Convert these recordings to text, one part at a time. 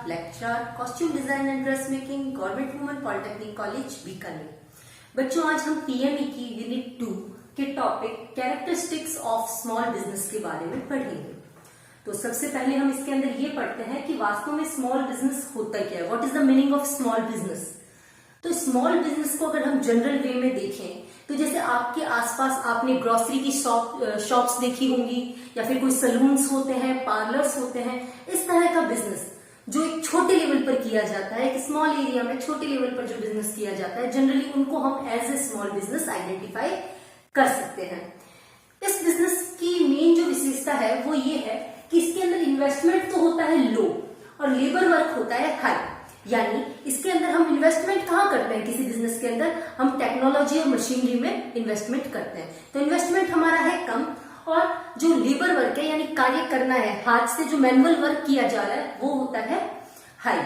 Lecturer costume design and dress making, government women polytechnic college Bikaner. बच्चों, आज हम PME की यूनिट 2 के topic characteristics of small business के बारे में पढ़ेंगे। तो सबसे पहले हम इसके अंदर ये पढ़ते हैं कि वास्तव में स्मॉल बिजनेस होता क्या है, what is the meaning of small business. तो स्मॉल बिजनेस को अगर हम जनरल वे में देखें तो जैसे आपके आसपास आपने ग्रोसरी की शॉप्स देखी होंगी, या फिर कोई सलून्स होते हैं, पार्लर्स होते हैं, इस तरह का बिजनेस जो एक छोटे लेवल पर किया जाता है, एक स्मॉल एरिया में छोटे लेवल पर जो बिजनेस किया जाता है, जनरली उनको हम as a small business identify कर सकते हैं। इस बिजनेस की मेन जो विशेषता है वो ये है कि इसके अंदर इन्वेस्टमेंट तो होता है लो और लेबर वर्क होता है हाई। यानी इसके अंदर हम इन्वेस्टमेंट कहाँ करते हैं, किसी बिजनेस के अंदर हम टेक्नोलॉजी और मशीनरी में इन्वेस्टमेंट करते हैं, तो इन्वेस्टमेंट हमारा है कम, और जो लेबर वर्क है यानी कार्य करना है, हाथ से जो मैनुअल वर्क किया जा रहा है वो होता है हाई।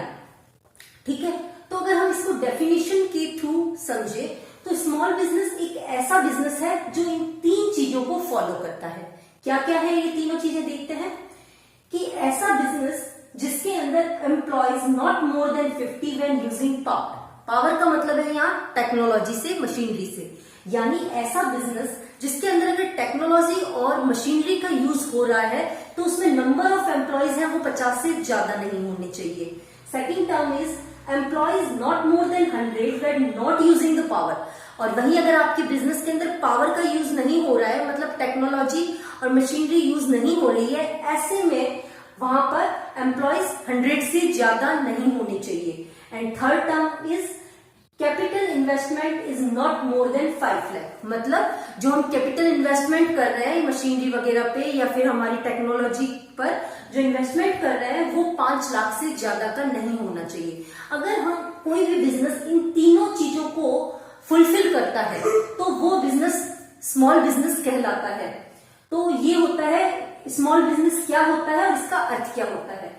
ठीक है, तो अगर हम इसको डेफिनेशन के थ्रू समझे तो स्मॉल बिजनेस एक ऐसा बिजनेस है जो इन तीन चीजों को फॉलो करता है। क्या क्या है ये तीनों चीजें, देखते हैं कि ऐसा बिजनेस जिसके अंदर employees not more than 50 when using power. Power का मतलब है यहाँ टेक्नोलॉजी से, मशीनरी से, यानी ऐसा बिजनेस जिसके अंदर अगर टेक्नोलॉजी और मशीनरी का यूज हो रहा है तो उसमें नंबर ऑफ एम्प्लॉयज है वो 50 से ज्यादा नहीं होने चाहिए। Second term is employees not more than 100 when not using the power. और वहीं अगर आपके बिजनेस के अंदर पावर का यूज नहीं हो रहा है, मतलब टेक्नोलॉजी और मशीनरी यूज नहीं हो रही है, ऐसे में वहां पर एम्प्लॉयज 100 से ज्यादा नहीं होने चाहिए। And third term is capital investment is not more than 5 lakh. मतलब जो हम कैपिटल इन्वेस्टमेंट कर रहे हैं मशीनरी वगैरह पे या फिर हमारी टेक्नोलॉजी पर जो इन्वेस्टमेंट कर रहे हैं वो 5 लाख से ज्यादा का नहीं होना चाहिए। अगर हम कोई भी बिजनेस इन तीनों चीजों को फुलफिल करता है तो वो बिजनेस स्मॉल बिजनेस कहलाता है। तो ये होता है स्मॉल बिजनेस क्या होता है और इसका अर्थ क्या होता है।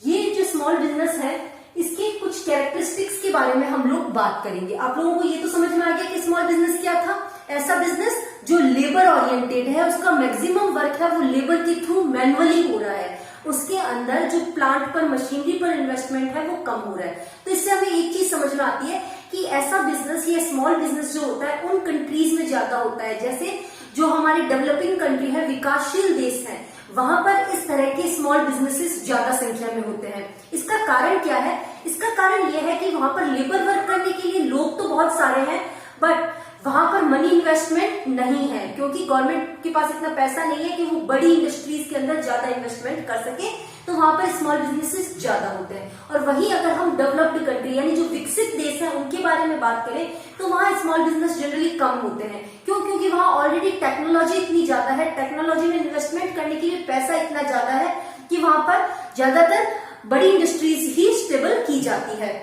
ये जो स्मॉल बिजनेस है इसके कुछ कैरेक्टरिस्टिक्स के बारे में हम लोग बात करेंगे। आप लोगों को ये तो समझ में आ गया कि स्मॉल बिजनेस क्या था। ऐसा बिजनेस जो लेबर ओरिएंटेड है, उसका मैक्सिमम वर्क है वो लेबर के थ्रू मैनुअली हो रहा है, उसके अंदर जो प्लांट पर, मशीनरी पर इन्वेस्टमेंट है वो कम हो रहा है। तो इससे हमें एक चीज समझ में आती है कि ऐसा बिजनेस या स्मॉल बिजनेस जो होता है उन कंट्रीज में ज्यादा होता है। जैसे जो हमारी डेवलपिंग कंट्री है, विकासशील देश है, वहां पर इस तरह के स्मॉल बिजनेसेस ज्यादा संख्या में होते हैं। इसका कारण क्या है? इसका कारण यह है कि वहां पर लेबर वर्क करने के लिए लोग तो बहुत सारे हैं, बट वहां पर मनी इन्वेस्टमेंट नहीं है, क्योंकि गवर्नमेंट के पास इतना पैसा नहीं है कि वो बड़ी इंडस्ट्रीज के अंदर ज्यादा इन्वेस्टमेंट कर सके, तो वहां पर स्मॉल बिजनेसेस ज्यादा होते हैं। और वहीं अगर हम डेवलप्ड कंट्री यानी जो विकसित देश है उनके बारे में बात करें तो वहां स्मॉल बिजनेस जनरली कम होते हैं। क्यों? क्योंकि वहां ऑलरेडी टेक्नोलॉजी इतनी ज्यादा है, टेक्नोलॉजी में इन्वेस्टमेंट करने के लिए पैसा इतना ज्यादा है कि वहां पर ज्यादातर बड़ी इंडस्ट्रीज ही स्टेबल की जाती है।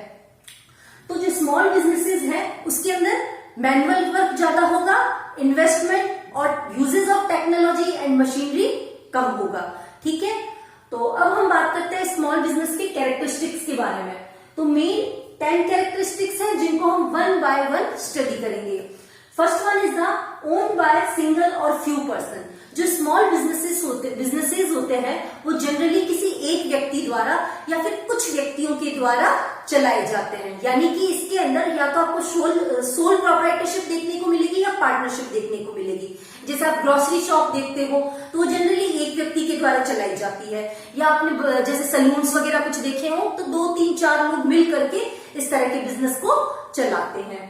तो जो स्मॉल बिजनेसेस है उसके अंदर मैनुअल वर्क ज्यादा होगा, इन्वेस्टमेंट और uses of technology and machinery कम होगा। ठीक है, तो अब हम बात करते हैं स्मॉल बिजनेस के कैरेक्टरिस्टिक्स के बारे में। तो मेन 10 कैरेक्टरिस्टिक्स हैं जिनको हम वन बाय वन स्टडी करेंगे। First one is the own by single और फ्यू पर्सन। जो स्मॉल बिजनेसेस होते हैं वो जनरली किसी एक व्यक्ति द्वारा या फिर कुछ व्यक्तियों के द्वारा चलाए जाते हैं। यानी कि इसके अंदर या तो आपको सोल प्रोप्राइटरशिप देखने को मिलेगी या पार्टनरशिप देखने को मिलेगी। जैसे आप ग्रोसरी शॉप देखते हो तो वो जनरली एक व्यक्ति के द्वारा चलाई जाती है, या आपने जैसे सलून्स वगैरह कुछ देखे हो तो 2, 3, 4 लोग मिल करके इस तरह के बिजनेस को चलाते हैं।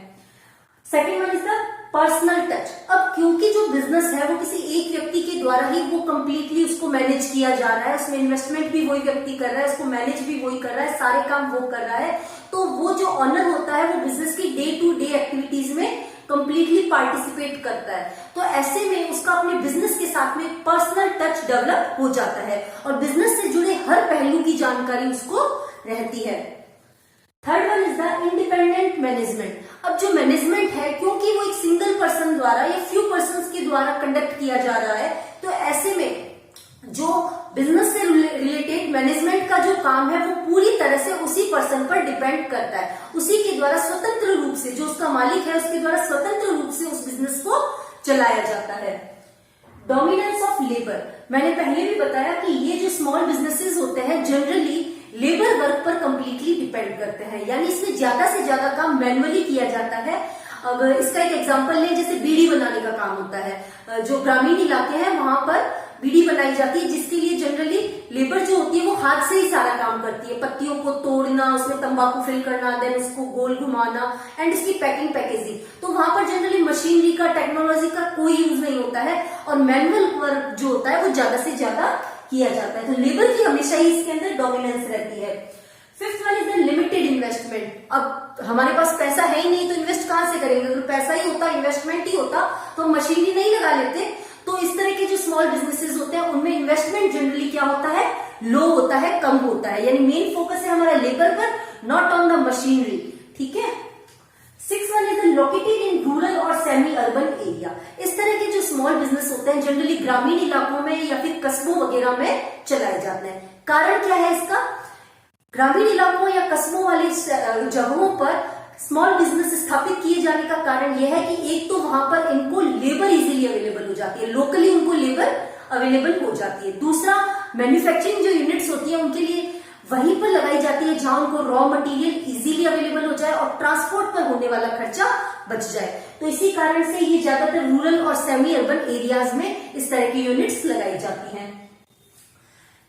Second one is the personal touch. अब क्योंकि जो बिजनेस है वो किसी एक व्यक्ति के द्वारा ही वो कंप्लीटली उसको मैनेज किया जा रहा है, उसमें इन्वेस्टमेंट भी वही व्यक्ति कर रहा है, उसको मैनेज भी वही कर रहा है, सारे काम वो कर रहा है, तो वो जो ऑनर होता है वो बिजनेस की डे टू डे एक्टिविटीज में कंप्लीटली पार्टिसिपेट करता है। तो ऐसे में उसका अपने बिजनेस के साथ में पर्सनल टच डेवलप हो जाता है और बिजनेस से जुड़े हर पहलू की जानकारी उसको रहती है। Third one is the independent management. अब जो मैनेजमेंट है क्योंकि वो एक सिंगल पर्सन द्वारा या फ्यू पर्संस के द्वारा कंडक्ट किया जा रहा है, तो ऐसे में जो बिजनेस से रिलेटेड मैनेजमेंट का जो काम है वो पूरी तरह से उसी पर्सन पर डिपेंड करता है। उसी के द्वारा स्वतंत्र रूप से, जो उसका मालिक है उसके द्वारा स्वतंत्र रूप से उस बिजनेस को चलाया जाता है। Dominance of labour. मैंने पहले भी बताया कि ये जो स्मॉल बिजनेसेस होते हैं जनरली लेबर वर्क पर कंप्लीटली डिपेंड करते हैं, यानी इसमें ज्यादा से ज्यादा काम मैनुअली किया जाता है। अब इसका एक एग्जांपल लें, जैसे बीड़ी बनाने का काम होता है, जो ग्रामीण इलाके हैं वहां पर बीड़ी बनाई जाती है, जिसके लिए जनरली लेबर जो होती है वो हाथ से ही सारा काम करती है, पत्तियों को तोड़ना, उसमें तंबाकू फिल करना, देन उसको गोल घुमाना एंड इसकी पैकेजिंग। तो वहां पर जनरली मशीनरी का, टेक्नोलॉजी का कोई यूज नहीं होता है और मैनुअल वर्क जो होता है वो ज्यादा से ज्यादा किया जाता है। तो लेबर की हमेशा ही इसके अंदर डोमिनेंस रहती है। Fifth one is the limited investment. अब हमारे पास पैसा है ही नहीं तो इन्वेस्ट कहां से करेंगे? अगर पैसा ही होता, इन्वेस्टमेंट ही होता तो हम मशीनरी नहीं लगा लेते। तो इस तरह के जो स्मॉल बिजनेसेस होते हैं उनमें इन्वेस्टमेंट जनरली क्या होता है? लो होता है, कम होता है, यानी मेन फोकस है हमारा लेबर पर, नॉट ऑन द मशीनरी। ठीक है। Six one is located in rural और सेमी अर्बन एरिया। इस तरह के जो स्मॉल बिजनेस होते हैं जनरली ग्रामीण इलाकों में या फिर कस्बों वगैरह में चलाए जाते हैं। कारण क्या है इसका? ग्रामीण इलाकों या कस्बों वाली जगहों पर स्मॉल बिजनेस स्थापित किए जाने का कारण यह है कि एक तो वहां पर इनको लेबर इजीली अवेलेबल हो जाती है, लोकली उनको लेबर अवेलेबल हो जाती है। दूसरा, मैन्युफैक्चरिंग जो यूनिट्स होती है उनके लिए वहीं पर लगाई जाती है जहां उनको रॉ मटेरियल इजीली अवेलेबल हो जाए और ट्रांसपोर्ट पर होने वाला खर्चा बच जाए। तो इसी कारण से ये ज्यादातर रूरल और सेमी अर्बन एरियाज में इस तरह की यूनिट्स लगाई जाती हैं।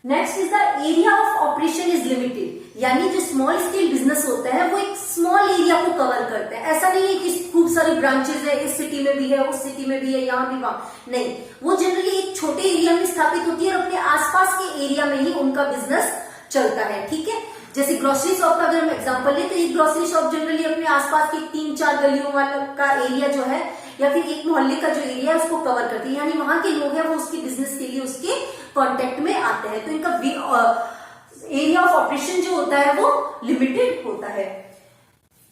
Next is the area of operation is limited, यानी जो स्मॉल स्केल बिजनेस होता है वो एक स्मॉल एरिया को कवर करते हैं। ऐसा नहीं है कि खूब सारी ब्रांचेस है, इस सिटी में भी है, उस सिटी में भी है, यहाँ भी वहां नहीं, वो जनरली एक छोटे एरिया में स्थापित होती है और अपने आसपास के एरिया में ही उनका बिजनेस चलता है। ठीक है। जैसे ग्रोसरी शॉप का अगर हम एग्जांपल लें तो एक ग्रोसरी शॉप जनरली अपने आसपास की 3-4 गलियों वाला का एरिया जो है या फिर एक मोहल्ले का जो एरिया है उसको कवर करती है, यानी वहां के लोग हैं वो उसके बिजनेस के लिए उसके कांटेक्ट में आते हैं। तो इनका एरिया ऑफ ऑपरेशन जो होता है वो लिमिटेड होता है।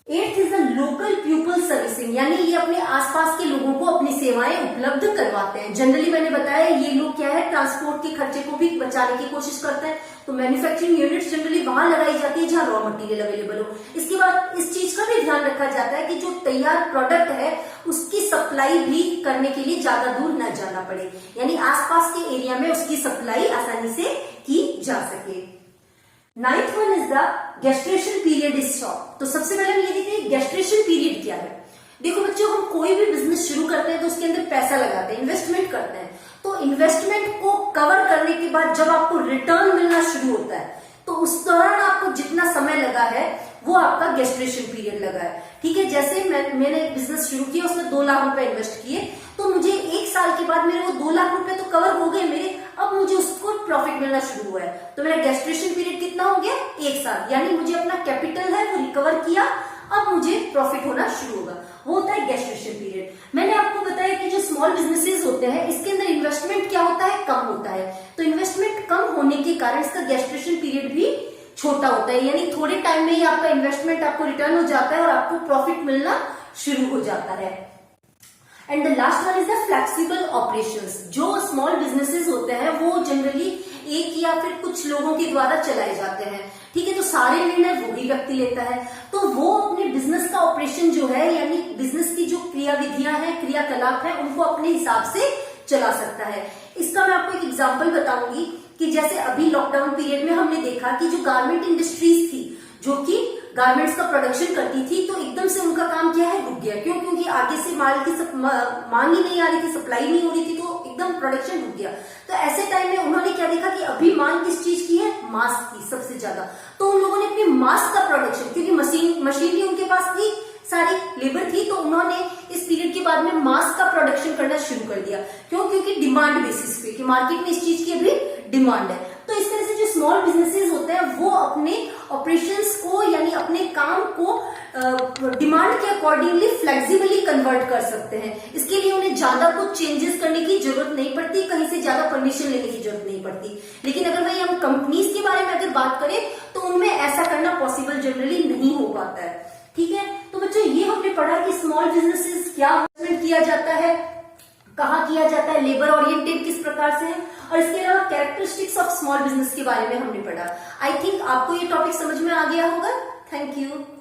Eighth is the local people servicing, यानी ये अपने आसपास के लोगों को अपनी सेवाएं उपलब्ध करवाते हैं। जनरली मैंने बताया ये लोग क्या है, ट्रांसपोर्ट के खर्चे को भी बचाने की कोशिश करते हैं। तो मैन्युफैक्चरिंग यूनिट्स जनरली वहां लगाई जाती है जहां रॉ मटेरियल अवेलेबल हो। इसके बाद इस चीज का भी ध्यान रखा जाता है कि जो तैयार प्रोडक्ट है उसकी सप्लाई भी करने के लिए ज्यादा दूर न जाना पड़े, यानी आसपास के एरिया में उसकी सप्लाई आसानी से की जा सके। Ninth one is the gestation period is short. तो सबसे पहले हम ये देखिए गेस्टेशन पीरियड क्या है। देखो बच्चों, हम कोई भी बिजनेस शुरू करते हैं तो उसके अंदर पैसा लगाते हैं, इन्वेस्टमेंट करते हैं। तो इन्वेस्टमेंट को कवर करने के बाद जब आपको रिटर्न मिलना शुरू होता है तो उस दौरान आपको जितना समय लगा है वो आपका गेस्टेशन पीरियड लगा है। ठीक है। जैसे मैंने एक बिजनेस शुरू किया, उसमें 2 लाख रुपए इन्वेस्ट किए, तो मुझे 1 साल के बाद मेरे वो 2 लाख रुपए तो कवर हो गए मेरे, अब मुझे उसको प्रॉफिट मिलना शुरू हुआ है। तो मेरा गेस्टेशन पीरियड कितना हो गया? 1 साल, यानी मुझे अपना कैपिटल है वो रिकवर किया, अब मुझे प्रॉफिट होना शुरू होगा, वो होता है गेस्टेशन पीरियड। मैंने आपको बताया कि जो स्मॉल बिजनेसेस होते हैं इसके अंदर इन्वेस्टमेंट क्या होता है? कम होता है। तो इन्वेस्टमेंट कम होने के कारण इसका गेस्टेशन पीरियड भी छोटा होता है, यानी थोड़े टाइम में ही आपका इन्वेस्टमेंट आपको रिटर्न हो जाता है और आपको प्रॉफिट मिलना शुरू हो जाता है। And the last one is the flexible operations. जो स्मॉल बिजनेसेस होते हैं वो जनरली एक या फिर कुछ लोगों के द्वारा चलाए जाते हैं। ठीक है। तो सारे निर्णय वही व्यक्ति लेता है, तो वो अपने बिजनेस का ऑपरेशन जो है, यानी बिजनेस की जो क्रियाविधियां हैं, क्रियाकलाप है, उनको अपने हिसाब से चला सकता है। इसका मैं आपको एक एग्जांपल बताऊंगी कि जैसे अभी लॉकडाउन पीरियड में हमने देखा कि जो गारमेंट इंडस्ट्रीज थी जो कि गारमेंट्स का प्रोडक्शन करती थी, तो एकदम से उनका काम क्या है? रुक गया। क्यों? क्योंकि आगे से माल की मांग ही नहीं आ रही थी, सप्लाई नहीं हो रही थी, तो एकदम प्रोडक्शन रुक गया। तो ऐसे टाइम में उन्होंने क्या देखा कि अभी मांग किस चीज की है? मास्क की सबसे ज्यादा। तो उन लोगों ने अपने मास्क का प्रोडक्शन, क्योंकि मशीनरी उनके पास थी, सारी लेबर थी, तो उन्होंने इस पीरियड के बाद में मास्क का प्रोडक्शन करना शुरू कर दिया। क्यों? क्योंकि डिमांड बेसिस पे, कि मार्केट में इस चीज की अभी डिमांड है। तो इस तरह से जो स्मॉल बिजनेसेस होते हैं वो अपने ऑपरेशंस को, यानी अपने काम को डिमांड के अकॉर्डिंगली फ्लेक्सिबली कन्वर्ट कर सकते हैं। इसके लिए उन्हें ज्यादा कुछ चेंजेस करने की जरूरत नहीं पड़ती, कहीं से ज्यादा परमिशन लेने की जरूरत नहीं पड़ती। लेकिन अगर वही हम कंपनीज के बारे में अगर बात करें तो उनमें ऐसा करना पॉसिबल जनरली नहीं हो पाता है। ठीक है। तो बच्चों, ये हमने पढ़ा कि स्मॉल बिजनेसेस क्या किया जाता है, कहाँ किया जाता है, लेबर ओरिएंटेड किस प्रकार से है, और इसके अलावा कैरेक्टरिस्टिक्स ऑफ स्मॉल बिजनेस के बारे में हमने पढ़ा। आई थिंक आपको ये टॉपिक समझ में आ गया होगा। Thank you.